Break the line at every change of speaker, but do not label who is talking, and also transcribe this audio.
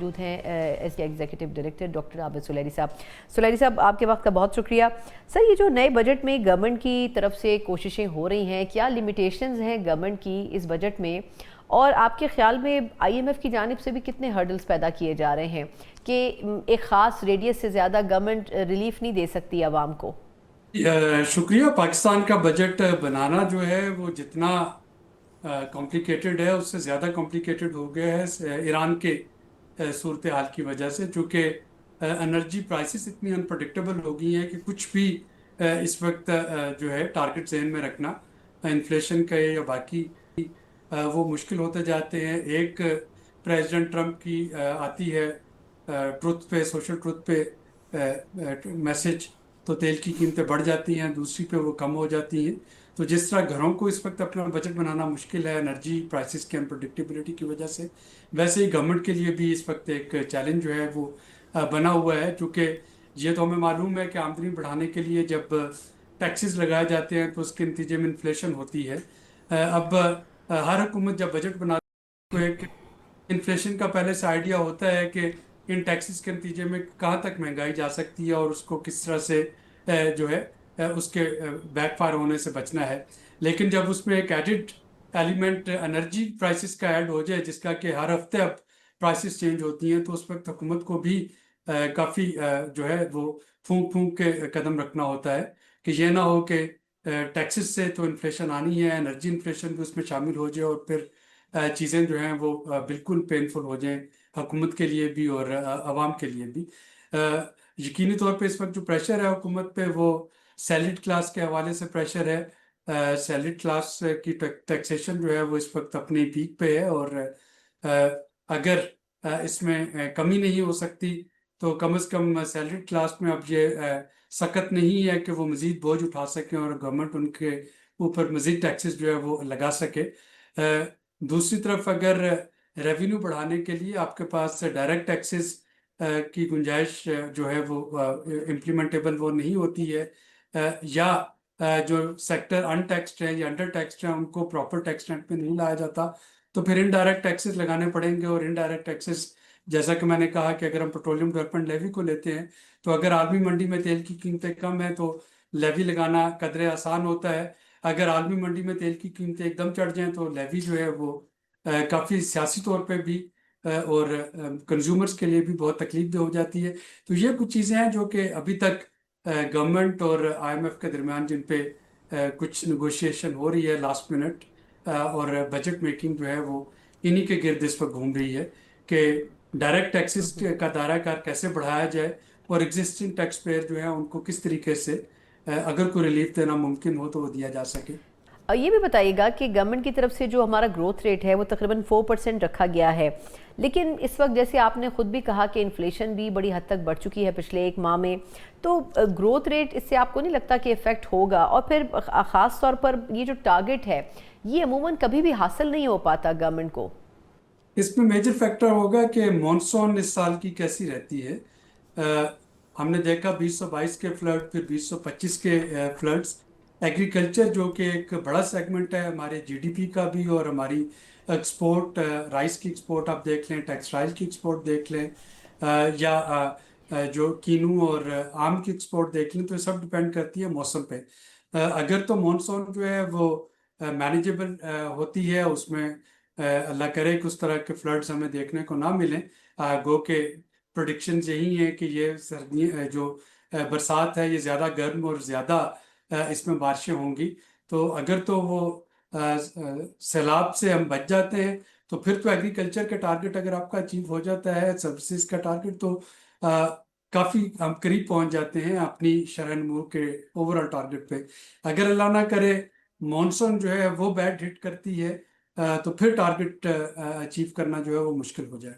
मौजूद हैं इसके एग्जीक्यूटिव डायरेक्टर डॉक्टर आबिद सुलैरी साहब। सुलैरी साहब, आपके वक्त का बहुत शुक्रिया। सर, ये जो नए बजट में गवर्नमेंट की तरफ से कोशिशें हो रही हैं, क्या लिमिटेशंस हैं गवर्नमेंट की इस बजट में, और आपके ख्याल में IMF की जानिब से भी कितने हर्डल्स पैदा किए जा रहे हैं कि एक ख़ास रेडियस से ज़्यादा गवर्नमेंट रिलीफ नहीं दे सकती आवाम को?
शुक्रिया। पाकिस्तान का बजट बनाना जो है वो जितना कॉम्प्लिकेटेड है उससे ज़्यादा कॉम्प्लिकेटेड हो गया है ईरान के सूरत हाल की वजह से, चूँकि एनर्जी प्राइसेस इतनी अनप्रडिक्टेबल हो गई हैं कि कुछ भी इस वक्त जो है टारगेट जहन में रखना इन्फ्लेशन का या बाकी वो मुश्किल होते जाते हैं। एक प्रेसिडेंट ट्रम्प की आती है ट्रुथ पे, सोशल ट्रुथ पे मैसेज, तो तेल की कीमतें बढ़ जाती हैं, दूसरी पे वो कम हो जाती हैं। तो जिस तरह घरों को इस वक्त अपना बजट बनाना मुश्किल है एनर्जी प्राइसेस की अनप्रडिक्टेबिलिटी की वजह से, वैसे ही गवर्नमेंट के लिए भी इस वक्त एक चैलेंज जो है वो बना हुआ है। क्योंकि ये तो हमें मालूम है कि आमदनी बढ़ाने के लिए जब टैक्सेस लगाए जाते हैं तो उसके नतीजे में इन्फ्लेशन होती है। अब हर हुकूमत जब बजट बनाती है तो एक इन्फ्लेशन का पहले से आइडिया होता है कि इन टैक्सेस के नतीजे में कहाँ तक महंगाई जा सकती है और उसको किस तरह से जो है उसके बैकफायर होने से बचना है। लेकिन जब उसमें एक एडिड एलिमेंट एनर्जी प्राइसेस का ऐड हो जाए, जिसका कि हर हफ्ते अब प्राइसेस चेंज होती हैं, तो उस वक्त हुकूमत को भी काफ़ी जो है वो फूंक फूंक के कदम रखना होता है कि ये ना हो कि टैक्सेस से तो इन्फ्लेशन आनी है, एनर्जी इन्फ्लेशन भी उसमें शामिल हो जाए और फिर चीज़ें जो हैं वो बिल्कुल पेनफुल हो जाएं हुकूमत के लिए भी और आवाम के लिए भी। यकीनी तौर पे इस वक्त जो प्रेशर है हुकूमत पे वो सैलरीड क्लास के हवाले से प्रेशर है। सैलरीड क्लास की टैक्सेशन जो है वो इस वक्त अपनी पीक पे है और अगर इसमें कमी नहीं हो सकती तो कम से कम सैलरीड क्लास में अब ये सख्त नहीं है कि वो मज़ीद बोझ उठा सकें और गवर्नमेंट उनके ऊपर मज़ीद टैक्सेस जो है वो लगा सके। दूसरी तरफ अगर रेवेन्यू बढ़ाने के लिए आपके पास डायरेक्ट टैक्सेस की गुंजाइश जो है वो इम्प्लीमेंटेबल वो नहीं होती है, या जो सेक्टर अनटैक्सड है या अंडर टैक्सड है उनको प्रॉपर टैक्स रेट पे नहीं लाया जाता, तो फिर इनडायरेक्ट टैक्सेस लगाने पड़ेंगे। और इनडायरेक्ट टैक्सेस, जैसा कि मैंने कहा कि अगर हम पेट्रोलियम डेवलपमेंट लेवी को लेते हैं तो अगर आलमी मंडी में तेल की कीमतें कम है तो लेवी लगाना कदरे आसान होता है। अगर आलमी मंडी में तेल की कीमतें एकदम चढ़ जाएं तो लेवी जो है वो काफ़ी सियासी तौर पे भी और कंज्यूमर्स के लिए भी बहुत तकलीफ दे हो जाती है। तो ये कुछ चीज़ें हैं जो कि अभी तक गवर्नमेंट और IMF के दरमियान जिन पे कुछ नेगोशिएशन हो रही है लास्ट मिनट, और बजट मेकिंग जो है वो इन्हीं के गिर्द इस पर घूम रही है कि डायरेक्ट टैक्सेस का दायरा कार कैसे बढ़ाया जाए और एग्जिस्टिंग टैक्स पेयर जो है उनको किस तरीके से अगर कोई रिलीफ देना मुमकिन हो तो वो दिया जा सके।
और ये भी बताइएगा कि गवर्नमेंट की तरफ से जो हमारा ग्रोथ रेट है वो तकरीबन 4% रखा गया है, लेकिन इस वक्त जैसे आपने खुद भी कहा कि इन्फ्लेशन भी बड़ी हद तक बढ़ चुकी है पिछले एक माह में, तो ग्रोथ रेट इससे आपको नहीं लगता कि इफ़ेक्ट होगा? और फिर ख़ास तौर पर ये जो टारगेट है ये अमूमन कभी भी हासिल नहीं हो पाता गवर्नमेंट को।
इसमें मेजर फैक्टर होगा कि मॉनसून इस साल की कैसी रहती है। हमने देखा 2022 के फ्लड, फिर 2025 के फ्लड्स। एग्रीकल्चर जो कि एक बड़ा सेगमेंट है हमारे GDP का भी, और हमारी एक्सपोर्ट, राइस की एक्सपोर्ट आप देख लें, टेक्सटाइल की एक्सपोर्ट देख लें, या जो कीनू और आम की एक्सपोर्ट देख लें, तो ये सब डिपेंड करती है मौसम पे। अगर तो मॉनसून जो है वो मैनेजेबल होती है, उसमें अल्लाह करे कि उस तरह के फ्लड्स हमें देखने को ना मिलें। गो के प्रोडिक्शंस यही हैं कि ये सर्दी जो बरसात है ये ज़्यादा गर्म और ज़्यादा इसमें बारिशें होंगी। तो अगर तो वो सैलाब से हम बच जाते हैं तो फिर तो एग्रीकल्चर का टारगेट अगर आपका अचीव हो जाता है, सर्विसेज का टारगेट, तो काफ़ी हम करीब पहुंच जाते हैं अपनी शरह-ए-नमू के ओवरऑल टारगेट पे। अगर अल्लाह ना करे मॉनसून जो है वो बैड हिट करती है तो फिर टारगेट अचीव करना जो है वो मुश्किल हो जाए।